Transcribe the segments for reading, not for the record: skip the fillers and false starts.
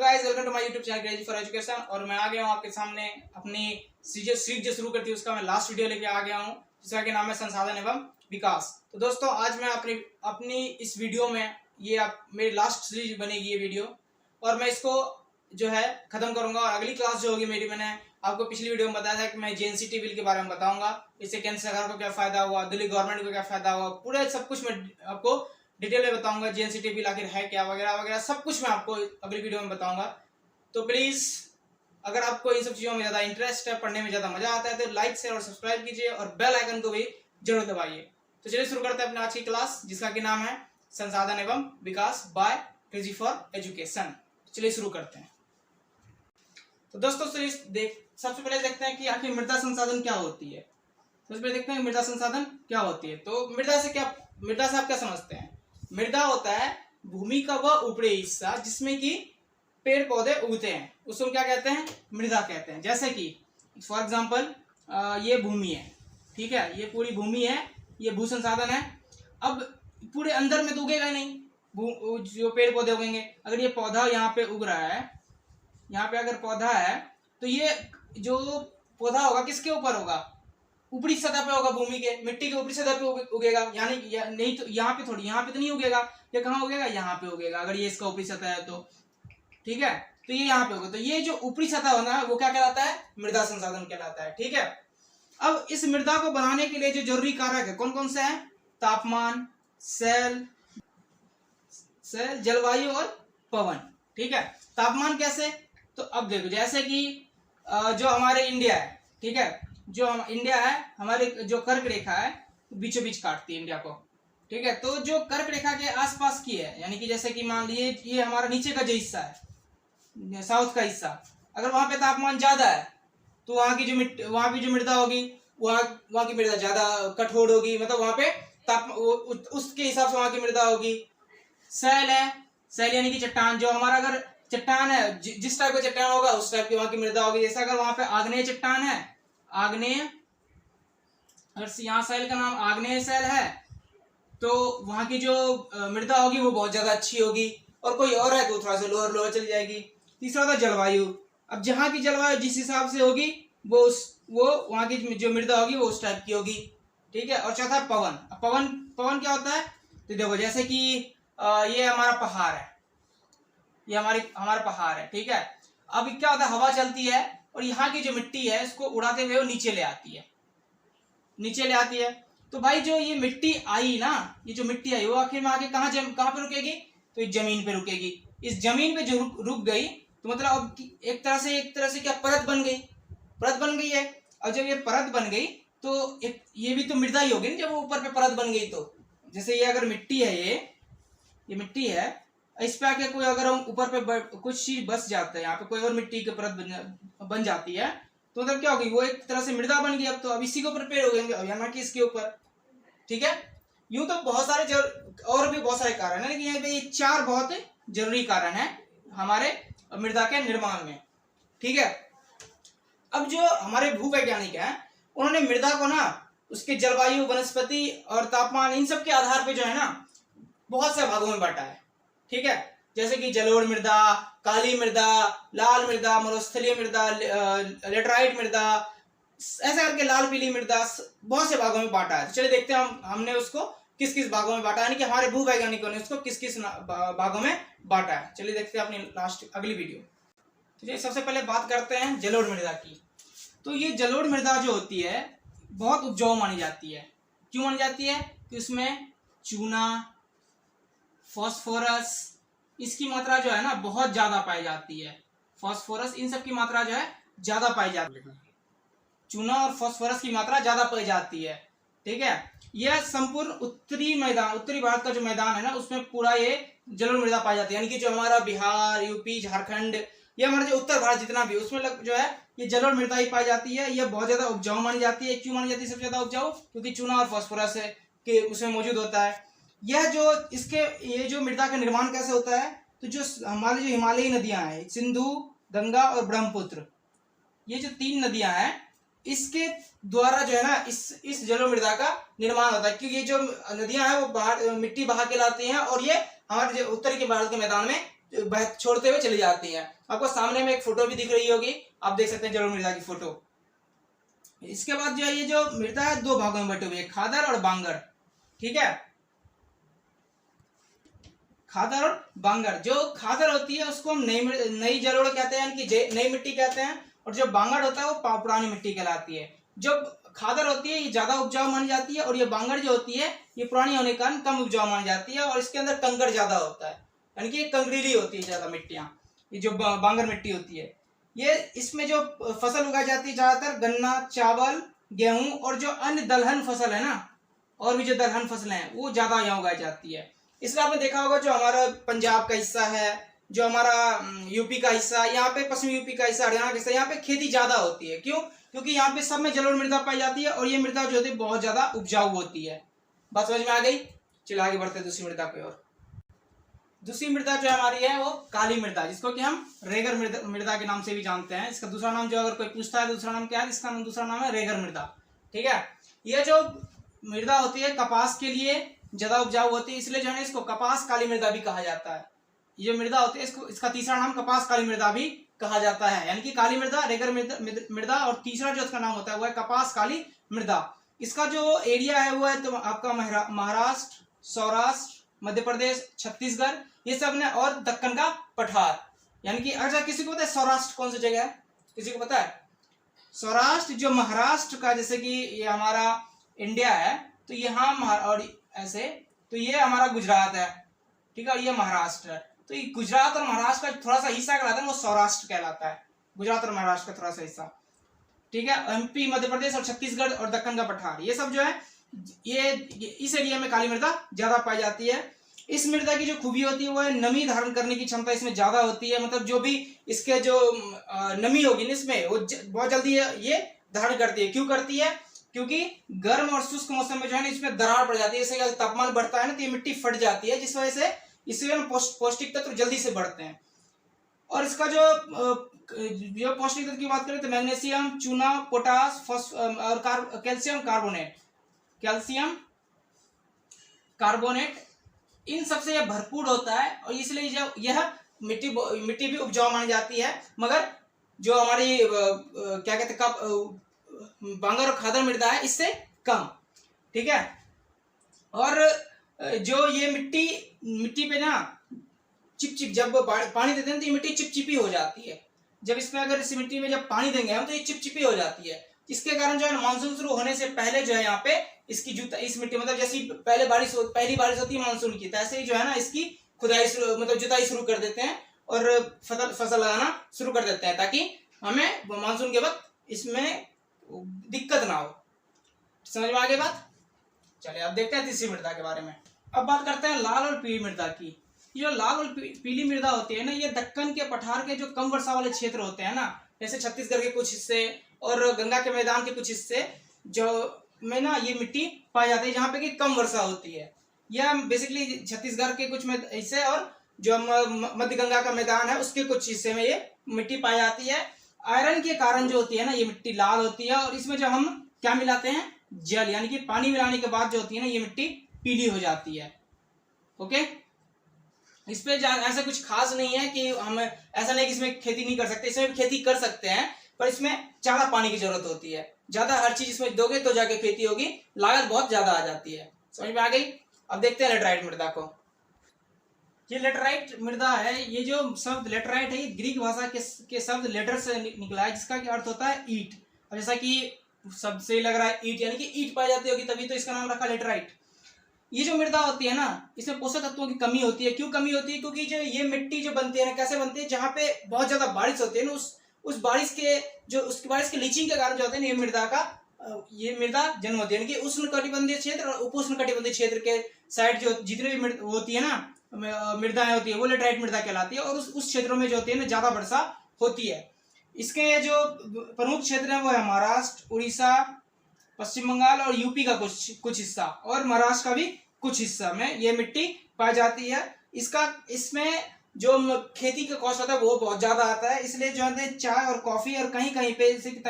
Guys, welcome to my YouTube channel crazy for education. और मैं आ गया हूँ आपके सामने अपनी सीरीज जो शुरू करती है उसका मैं लास्ट वीडियो लेके आ गया हूँ, जिसका कि नाम है संसाधन एवं विकास। तो दोस्तों, आज मैं अपनी इस वीडियो में मेरी लास्ट सीरीज बनेगी ये वीडियो, और मैं इसको जो है खत्म करूंगा। और अगली क्लास जो होगी मेरी, मैंने आपको पिछली वीडियो में बताया था कि मैं जेएनसीटी बिल के बारे में बताऊंगा, इससे केंद्र सरकार को क्या फायदा हुआ, दिल्ली गवर्नमेंट को क्या फायदा हुआ, पूरे सब कुछ मैं आपको डिटेल में बताऊंगा। जेएनसीटी बिल आखिर है क्या, वगैरह वगैरह सब कुछ मैं आपको अगली वीडियो में बताऊंगा। तो प्लीज, अगर आपको इन सब चीजों में ज्यादा इंटरेस्ट है, पढ़ने में ज्यादा मजा आता है, तो लाइक शेयर और सब्सक्राइब कीजिए और बेल आइकन को भी जरूर दबाइए। तो चलिए शुरू करते हैं अपनी आज की क्लास, जिसका कि नाम है संसाधन एवं विकास बाय क्रेजी फॉर एजुकेशन। चलिए शुरू करते हैं। तो दोस्तों, सबसे पहले देखते हैं कि आखिर मृदा संसाधन क्या होती है। सबसे पहले देखते हैं मृदा संसाधन क्या होती है। तो मृदा से आप क्या समझते हैं? मृदा होता है भूमि का वह ऊपरी हिस्सा जिसमें कि पेड़ पौधे उगते हैं, उसको क्या कहते हैं? मृदा कहते हैं। जैसे कि फॉर एग्जांपल ये भूमि है, ठीक है, ये पूरी भूमि है, ये भू संसाधन है। अब पूरे अंदर में तो उगेगा नहीं, जो पेड़ पौधे उगेंगे। अगर ये पौधा यहाँ पे उग रहा है, यहाँ पे अगर पौधा है, तो ये जो पौधा होगा किसके ऊपर होगा? ऊपरी सतह पे होगा, भूमि के, मिट्टी के ऊपरी सतह पे उगेगा। यानी नहीं तो यहाँ पे थोड़ी, यहाँ पे तो नहीं उगेगा। ये कहाँ उगेगा? यहाँ पे उगेगा, अगर ये इसका ऊपरी सतह है तो, ठीक है। तो ये यहाँ पे होगा। तो ये जो ऊपरी सतह होना है वो क्या कहलाता है? मृदा संसाधन कहलाता है, ठीक है। अब इस मृदा को बनाने के लिए जो जरूरी कारक है कौन कौन से हैं? तापमान, सेल, जलवायु और पवन, ठीक है। तापमान कैसे? तो अब देखो, जैसे कि जो हमारे इंडिया है, ठीक है, जो हम इंडिया है, हमारे जो कर्क रेखा है बीचों बीच काटती है इंडिया को, ठीक है। तो जो कर्क रेखा के आसपास की है, यानी कि जैसे कि मान लिए ये हमारा नीचे का जो हिस्सा है, साउथ का हिस्सा, अगर वहां पे तापमान ज्यादा है तो वहां की जो मृदा होगी, वहां की मृदा ज्यादा कठोर होगी, मतलब वहां पे उसके हिसाब से वहां की मृदा होगी। सेल है, सेल यानी कि चट्टान, जो हमारा अगर चट्टान है, जिस टाइप का चट्टान होगा उस टाइप की वहां की मृदा होगी। जैसे अगर वहां पे आग्नेय चट्टान है, आग्नेय, अगर यहाँ सेल का नाम आग्नेय सेल है, तो वहां की जो मृदा होगी वो बहुत ज्यादा अच्छी होगी। और कोई और है तो थोड़ा सा लोअर चली जाएगी। तीसरा होता है जलवायु। अब जहाँ की जलवायु जिस हिसाब से होगी वो वहां की जो मृदा होगी वो उस टाइप की होगी, ठीक है। और चौथा पवन। पवन क्या होता है? तो देखो, जैसे कि ये हमारा पहाड़ है, ये हमारा पहाड़ है, ठीक है। अब क्या होता है? हवा चलती है और यहाँ की जो मिट्टी है इसको उड़ाते हुए वो नीचे ले आती है। तो भाई, जो ये मिट्टी आई ना, ये जो मिट्टी आई वो आखिर में आके कहाँ पे रुकेगी? तो इस जमीन पे रुकेगी। इस जमीन पे जो रुक गई, तो मतलब अब एक तरह से क्या परत बन गई है। और जब ये परत बन गई तो ये भी तो मृदा ही होगी ना, जब वो ऊपर पे परत बन गई। तो जैसे ये अगर मिट्टी है, ये मिट्टी है, इस पे आके कोई अगर हम ऊपर पे कुछ चीज बस जाता है, यहाँ पे कोई और मिट्टी की परत बन जाती है, तो मतलब क्या होगी? वो एक तरह से मृदा बन गई। अब इसी के ऊपर पेड़ उगेंगे, अब यहाँ की इसके ऊपर, ठीक है। यूं तो बहुत सारे और भी बहुत सारे कारण है, लेकिन यहाँ पे ये 4 बहुत जरूरी कारण है हमारे मृदा के निर्माण में, ठीक है। अब जो हमारे भूवैज्ञानिक हैं, उन्होंने मृदा को ना उसके जलवायु, वनस्पति और तापमान, इन सब के आधार पे जो है ना बहुत से भागों में बांटा है, ठीक है। जैसे कि जलोढ़ मृदा, काली मृदा, लाल मृदा, मरुस्थलीय मृदा, लेटराइट मृदा, ऐसा करके लाल पीली मृदा, बहुत से भागों में बांटा है। तो चलिए देखते हैं हमने उसको किस किस भागों में बांटा है, यानी कि हमारे भूवैज्ञानिकों ने उसको किस किस भागों में बांटा है। चलिए देखते हैं अपनी अगली वीडियो। तो चलिए सबसे पहले बात करते हैं जलोढ़ मृदा की। तो ये जलोढ़ मृदा जो होती है बहुत उपजाऊ मानी जाती है। क्यों मानी जाती है? कि उसमें चूना, फास्फोरस, इसकी मात्रा जो है ना बहुत ज्यादा पाई जाती है। फास्फोरस, इन सब की मात्रा जो है ज्यादा पाई जाती है। चूना और फास्फोरस की मात्रा ज्यादा पाई जाती है, ठीक है। यह संपूर्ण उत्तरी भारत का जो मैदान है ना, उसमें पूरा ये जलोढ़ मृदा पाई जाती है। यानी कि जो हमारा बिहार, यूपी, झारखंड, ये हमारा जो उत्तर भारत जितना भी, उसमें जो है ये जलोढ़ मृदा ही पाई जाती है। यह बहुत ज्यादा उपजाऊ मानी जाती है। क्यों मानी जाती है सबसे ज्यादा उपजाऊ? क्योंकि चूना और फास्फोरस के उसमें मौजूद होता है। ये जो मृदा का निर्माण कैसे होता है? तो जो हमारी जो हिमालयी नदियां हैं, सिंधु, गंगा और ब्रह्मपुत्र, ये जो 3 नदियां हैं, इसके द्वारा जो है ना इस जलोढ़ मृदा का निर्माण होता है। क्योंकि ये जो नदियां हैं वो मिट्टी बहा के लाती हैं और ये हमारे जो उत्तर के भारत के मैदान में छोड़ते हुए चली जाती है। आपको सामने में एक फोटो भी दिख रही होगी, आप देख सकते हैं जलोढ़ मृदा की फोटो। इसके बाद जो है ये जो मृदा है दो भागों में बटे हुए, खादर और बांगर। ठीक है, खादर और बांगर। जो खादर होती है उसको हम नई जलोढ़ कहते हैं, यानी नई मिट्टी कहते हैं, और जो बांगर होता है वो पुरानी मिट्टी कहलाती है। जो खादर होती है ये ज्यादा उपजाऊ मानी जाती है, और ये बांगर जो होती है ये पुरानी होने के कारण कम उपजाऊ मानी जाती है, और इसके अंदर कंकड़ ज्यादा होता है, यानी कि कंकरीली होती है ज्यादा मिट्टियां। ये जो बांगर मिट्टी होती है, ये इसमें जो फसल उगाई जाती है ज्यादातर गन्ना, चावल, गेहूं, और जो अन्य दलहन फसल है ना, और भी जो दलहन फसलें हैं वो ज्यादा यहाँ उगाई जाती है। इसलिए आपने देखा होगा जो हमारा पंजाब का हिस्सा है, जो हमारा यूपी का हिस्सा, यहाँ पे पश्चिमी यूपी का हिस्सा, हरियाणा का हिस्सा, यहाँ पे खेती ज्यादा होती है। क्यों? क्योंकि यहाँ पे सब में जलोढ़ मृदा पाई जाती है, और ये मृदा जो होती है बहुत ज्यादा उपजाऊ होती है। बात समझ में आ गई? चलो आगे बढ़ते हैं दूसरी मृदा की ओर। दूसरी मृदा जो हमारी है वो काली मृदा, जिसको कि हम रेगर मृदा के नाम से भी जानते हैं। इसका दूसरा नाम जो अगर कोई पूछता है दूसरा नाम क्या है, इसका दूसरा नाम है रेगर मृदा। ठीक है, ये जो मृदा होती है कपास के लिए ज्यादा उपजाऊ होती है, इसलिए जो है इसको कपास काली मृदा भी कहा जाता है। ये जो मृदा होती है इसका तीसरा नाम कपास काली मृदा भी कहा जाता है, यानी कि काली मृदा, रेगर मृदा, और तीसरा जो इसका नाम होता है वो है कपास काली मृदा। इसका जो एरिया है वो है तो आपका महाराष्ट्र, सौराष्ट्र, मध्य प्रदेश, छत्तीसगढ़, ये सब ने, और दक्कन का पठार। यानी कि अच्छा किसी को पता है सौराष्ट्र कौन सी जगह है? किसी को पता है? सौराष्ट्र जो महाराष्ट्र का, जैसे कि ये हमारा इंडिया है तो यहाँ, और ऐसे तो ये हमारा गुजरात है। ठीक है, और ये महाराष्ट्र है, तो ये गुजरात और महाराष्ट्र का थोड़ा सा हिस्सा कहलाता है, वो सौराष्ट्र कहलाता है। गुजरात और महाराष्ट्र का थोड़ा सा हिस्सा। ठीक है, एमपी, मध्य प्रदेश और छत्तीसगढ़ और दक्कन का पठार, ये सब जो है ये इस एरिया में काली मृदा ज्यादा पाई जाती है। इस मृदा की जो खूबी होती है वो है नमी धारण करने की क्षमता इसमें ज्यादा होती है। मतलब जो भी इसके जो नमी होगी ना इसमें, वो बहुत जल्दी ये धारण करती है। क्यों करती है? क्योंकि गर्म और शुष्क मौसम में जो है ना इसमें दरार पड़ जाती है। जैसे तापमान बढ़ता है ना तो ये मिट्टी फट जाती है, जिस वजह से इसमें पौष्टिक तत्व जल्दी से बढ़ते हैं। और इसका जो पौष्टिक तत्व की बात करें तो मैग्नीशियम, चूना, पोटास, और कैल्शियम कार्बोनेट, इन सबसे यह भरपूर होता है, और इसलिए जो यह मिट्टी भी उपजाऊ मानी जाती है। मगर जो हमारी क्या कहते हैं बांगर और खादर मृदा है इससे कम। ठीक है, और जो ये मिट्टी पे ना चिपचिप, जब पानी देते हैं तो ये मिट्टी चिपचिपी हो जाती है। जब इसमें अगर इस मिट्टी में जब पानी देंगे हम तो ये चिपचिपी हो जाती है। इसके कारण जो है मानसून शुरू होने से पहले जो है यहाँ पे इसकी इस मिट्टी, मतलब जैसी पहली बारिश होती है मानसून की, तैसे ही जो है ना इसकी खुदाई मतलब जुताई शुरू कर देते हैं और फसल लगाना शुरू कर देते हैं, ताकि हमें मानसून के वक्त इसमें दिक्कत ना हो। समझ में आ गई बात? चलिए अब देखते हैं तीसरी मृदा के बारे में। अब बात करते हैं लाल और पीली मृदा की। ये जो लाल और पीली मृदा होती है ना, ये दक्कन के पठार के जो कम वर्षा वाले क्षेत्र होते हैं ना, जैसे छत्तीसगढ़ के कुछ हिस्से और गंगा के मैदान के कुछ हिस्से जो में ना ये मिट्टी पाई जाती है, जहाँ पे कि कम वर्षा होती है। यह बेसिकली छत्तीसगढ़ के कुछ हिस्से और जो मध्य गंगा का मैदान है उसके कुछ हिस्से में ये मिट्टी पाई जाती है। आयरन के कारण जो होती है ना ये मिट्टी लाल होती है, और इसमें जब हम क्या मिलाते हैं, जल, यानी कि पानी मिलाने के बाद जो होती है ना ये मिट्टी पीली हो जाती है। ओके, इस पे ऐसा कुछ खास नहीं है कि हम ऐसा नहीं कि इसमें खेती नहीं कर सकते, इसमें खेती कर सकते हैं, पर इसमें ज्यादा पानी की जरूरत होती है। ज्यादा हर चीज इसमें दोगे तो जाके खेती होगी, लागत बहुत ज्यादा आ जाती है। समझ में आ गई? अब देखते हैं लेटराइट मृदा को। ये लेटराइट मृदा है। ये जो शब्द लेटराइट है ये ग्रीक भाषा के शब्द लेटर से निकला है, जिसका अर्थ होता है ईट। और जैसा कि सबसे लग रहा है ईट, यानी कि ईट पाई जाती होगी, तभी तो इसका नाम रखा लेटराइट। ये जो मृदा होती है ना इसमें पोषक तत्वों की कमी होती है। क्यों कमी होती है? क्योंकि जो ये मिट्टी जो बनती है ना, कैसे बनती है, जहाँ पे बहुत ज्यादा बारिश होती है ना, उस बारिश के लीचिंग के कारण जो होते हैं ये मृदा जन्म होती है। यानी कि उष्णकटिबंधीय क्षेत्र और उपोष्णकटिबंधीय क्षेत्र के साइड जो जितने भी होती है ना मृदाएं होती है वो लेटराइट मृदा कहलाती है, और उस क्षेत्रों में जो होती है ना ज्यादा वर्षा होती है। इसके जो प्रमुख क्षेत्र है वो है महाराष्ट्र, उड़ीसा, पश्चिम बंगाल और यूपी का कुछ हिस्सा, और महाराष्ट्र का भी कुछ हिस्सा में ये मिट्टी पाई जाती है। इसमें जो खेती का कॉस्ट होता है वो बहुत ज्यादा आता है, इसलिए जो है चाय और कॉफी, और कहीं कहीं पे जैसे कि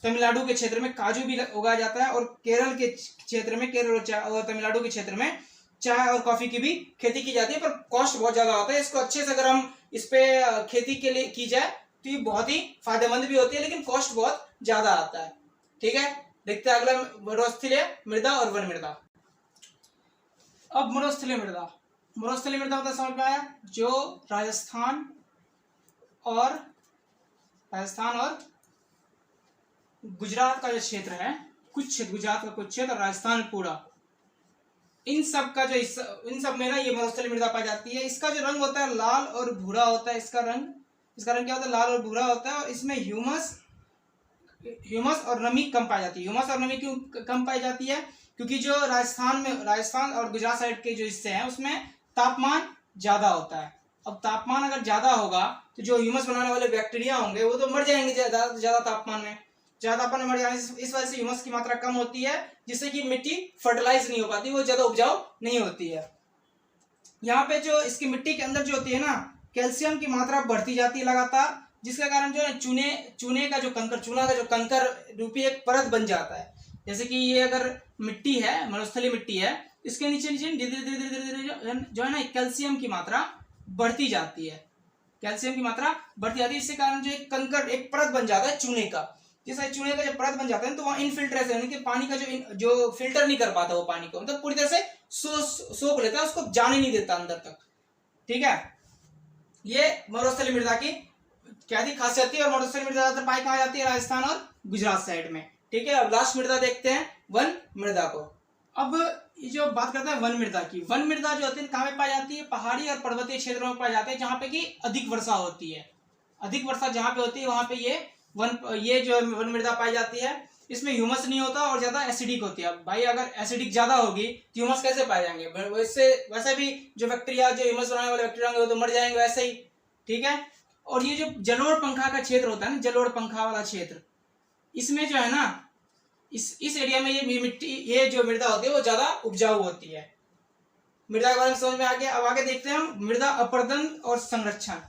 तमिलनाडु के क्षेत्र में काजू भी उगाया जाता है, और केरल के क्षेत्र में, केरल और तमिलनाडु के क्षेत्र में चाय और कॉफी की भी खेती की जाती है, पर कॉस्ट बहुत ज्यादा होता है। इसको अच्छे से अगर हम इस पे खेती के लिए की जाए तो ये बहुत ही फायदेमंद भी होती है, लेकिन कॉस्ट बहुत ज्यादा आता है। ठीक है, देखते हैं अगला मरुस्थलीय मृदा और वन मृदा। अब मरुस्थलीय मृदा, मरुस्थलीय मृदा मतलब समझ में आया, जो राजस्थान और गुजरात का जो क्षेत्र है, कुछ क्षेत्र गुजरात का कुछ क्षेत्र, राजस्थान पूरा, इन सब का जो इन सब में ना ये मरुस्थलीय मृदा पाई जाती है। इसका जो रंग होता है लाल और भूरा होता है, इसका रंग क्या होता है, लाल और भूरा होता है। और इसमें ह्यूमस और नमी कम पाई जाती है। ह्यूमस और नमी क्यों कम पाई जाती है? क्योंकि जो राजस्थान और गुजरात साइड के जो हिस्से हैं उसमें तापमान ज्यादा होता है। अब तापमान अगर ज्यादा होगा तो जो ह्यूमस बनाने वाले बैक्टीरिया होंगे वो तो मर जाएंगे ज्यादा तापमान में, मर जाने से इस वजह से ह्यूमस की मात्रा कम होती है, जिससे कि मिट्टी फर्टिलाइज नहीं हो पाती, वो ज्यादा उपजाऊ नहीं होती है। यहाँ पे जो इसकी मिट्टी के अंदर जो होती है ना, कैल्शियम की मात्रा बढ़ती जाती है लगातार, जिसके कारण जो है चूने का जो कंकर रूपी एक परत बन जाता है। जैसे कि ये अगर मिट्टी है, मरुस्थलीय मिट्टी है, इसके नीचे धीरे धीरे जो है ना कैल्शियम की मात्रा बढ़ती जाती है, इसके कारण जो एक कंकर एक परत बन जाता है चूने का। जैसे चूने का जब परत बन जाता है तो वहाँ इनफिल्ट्रेशन यानी कि पानी का जो फिल्टर नहीं कर पाता वो पानी को, मतलब पूरी तरह से सोख लेता है, उसको जाने नहीं देता अंदर तक। ठीक है, ये मरुस्थलीय मृदा की क्या थी खासियत थी। और मरुस्थलीय मृदा ज्यादातर पाई कहाँ जाती है, राजस्थान और गुजरात साइड में। ठीक है, अब लास्ट मृदा देखते हैं, वन मृदा को। अब ये जो बात करते हैं वन मृदा की, वन मृदा जो होती है कहाँ पे पाई जाती है, पहाड़ी और पर्वतीय क्षेत्रों में पाई जाती है, जहाँ पे की अधिक वर्षा होती है। अधिक वर्षा जहाँ पे होती है वहां पे ये जो वन मृदा पाई जाती है। इसमें ह्यूमस नहीं होता और ज्यादा एसिडिक होती है। भाई अगर एसिडिक ज्यादा होगी तो ह्यूमस कैसे पाए जाएंगे, वैसे भी जो बैक्टीरिया जो ह्यूमस बनाने वाले बैक्टीरिया होंगे वो तो मर जाएंगे वैसे ही। ठीक है, और ये जो जलोढ़ पंखा का क्षेत्र होता है ना, जलोढ़ पंखा वाला क्षेत्र, इसमें जो है ना इस एरिया में ये जो मृदा होती है वो ज्यादा उपजाऊ होती है। मृदा के बारे में समझ में आ गया। अब आगे देखते हैं हम मृदा अपरदन और संरक्षण।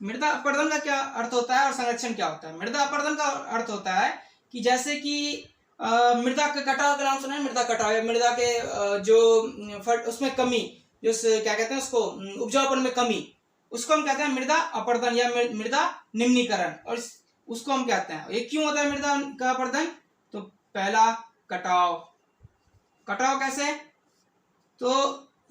मृदा अपरदन का क्या अर्थ होता है और संरक्षण क्या होता है? मृदा अपरदन का अर्थ होता है कि जैसे कि मृदा के कटाव का नाम सुना है, मृदा कटाव या मृदा के उसमें कमी, जो क्या कहते हैं उसको, उपजाऊपन में कमी, उसको हम कहते हैं मृदा अपरदन या मृदा निम्नीकरण। और उसको हम कहते हैं, ये क्यों होता है मृदा का अपरदन? तो पहला कटाव कैसे, तो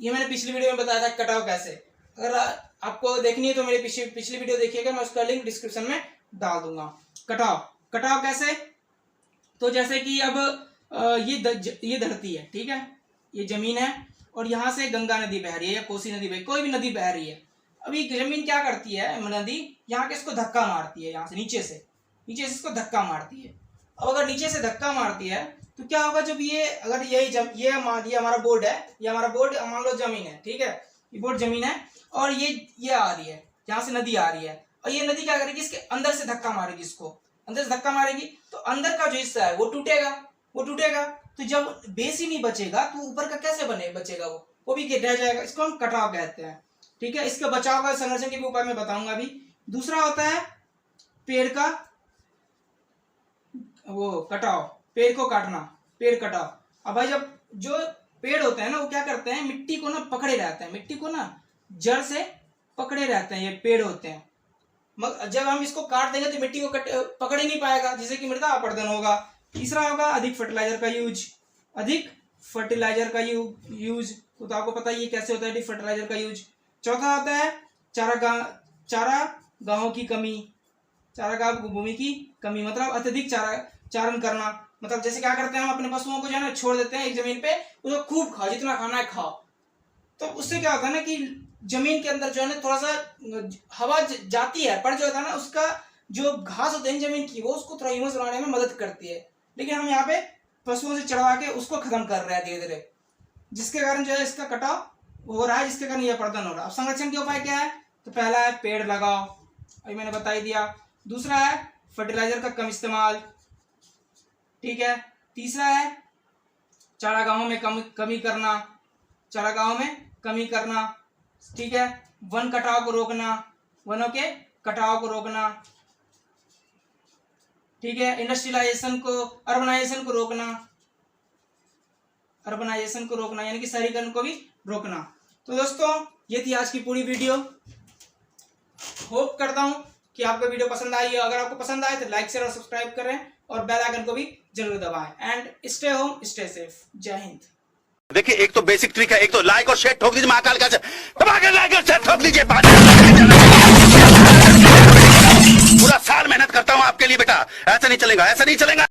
ये मैंने पिछली वीडियो में बताया था कटाव कैसे। अगर आपको देखनी है तो मेरी पिछली वीडियो देखिएगा, मैं उसका लिंक डिस्क्रिप्शन में डाल दूंगा। कटाव कैसे, तो जैसे कि अब ये धरती है, ठीक है, ये जमीन है और यहाँ से गंगा नदी बह रही है या कोसी नदी बह, कोई भी नदी बह रही है। अब ये जमीन क्या करती है, नदी यहाँ के इसको धक्का मारती है, यहाँ से नीचे से इसको धक्का मारती है। अब अगर नीचे से धक्का मारती है तो क्या होगा, जब ये अगर ये हमारा बोर्ड है, ये हमारा बोर्ड मान लो जमीन है, ठीक है, ये बोर्ड जमीन है और ये आ रही है, यहाँ से नदी आ रही है और ये नदी क्या करेगी, इसके अंदर से धक्का मारेगी, इसको अंदर से धक्का मारेगी तो अंदर का जो हिस्सा है वो टूटेगा। तो जब बेस ही नहीं बचेगा तो ऊपर का कैसे बचेगा, वो भी रह जाएगा। इसको हम कटाव कहते हैं। ठीक है, इसके बचाव का संरक्षण के भी उपाय मैं बताऊंगा अभी। दूसरा होता है पेड़ का कटाव, पेड़ को काटना, पेड़ कटाव। अब भाई जब जो पेड़ होते हैं ना वो क्या करते हैं, मिट्टी को ना पकड़े रहते हैं, मिट्टी को ना जड़ से पकड़े रहते हैं, ये पेड़ होते हैं। मगर जब हम इसको काट देंगे तो मिट्टी को पकड़ ही नहीं पाएगा, जिससे कि मृदा अपरदन होगा। तीसरा होगा अधिक फर्टिलाइजर का यूज, तो आपको पता ही है कैसे होता है अधिक फर्टिलाइजर का यूज। चौथा होता है चारागाहों की कमी, चारागाह भूमि की कमी, मतलब अत्यधिक चारण करना। मतलब जैसे क्या करते हैं हम अपने पशुओं को जो है ना छोड़ देते हैं एक जमीन पे, उसको खूब खाओ, जितना खाना है खाओ। तो उससे क्या होता है ना कि जमीन के अंदर जो है ना थोड़ा सा हवा जाती है, पर जो होता है ना उसका जो घास होते हैं जमीन की, वो उसको थोड़ा ह्यूमस बनाने में मदद करती है। लेकिन हम यहाँ पे पशुओं से चढ़वा के उसको खत्म कर रहे हैं धीरे धीरे, जिसके कारण जो है इसका कटाव हो रहा है, जिसके कारण यह अपरदन हो रहा है। अब संरक्षण के उपाय क्या है, तो पहला है पेड़ लगाओ, अभी मैंने बता ही दिया। दूसरा है फर्टिलाइजर का कम इस्तेमाल, ठीक है। तीसरा है चारागाहों में कमी करना, ठीक है। वन कटाव को रोकना, वनों के कटाव को रोकना, ठीक है। इंडस्ट्रियलाइजेशन को, अर्बनाइजेशन को रोकना, यानी कि शहरीकरण को भी रोकना। तो दोस्तों ये थी आज की पूरी वीडियो। होप करता हूं कि आपको वीडियो पसंद आई है। अगर आपको पसंद आए तो लाइक शेयर और सब्सक्राइब करें और बेल आइकन को भी जरूर दबाएं। And stay home stay safe. जय हिंद। देखिए, एक तो बेसिक ट्रिक है, एक तो लाइक और शेयर ठोक दीजिए, महाकाल का दबा के लाइक और शेयर ठोक दीजिए। पूरा साल मेहनत करता हूं आपके लिए बेटा, ऐसा नहीं चलेगा, ऐसा नहीं चलेगा।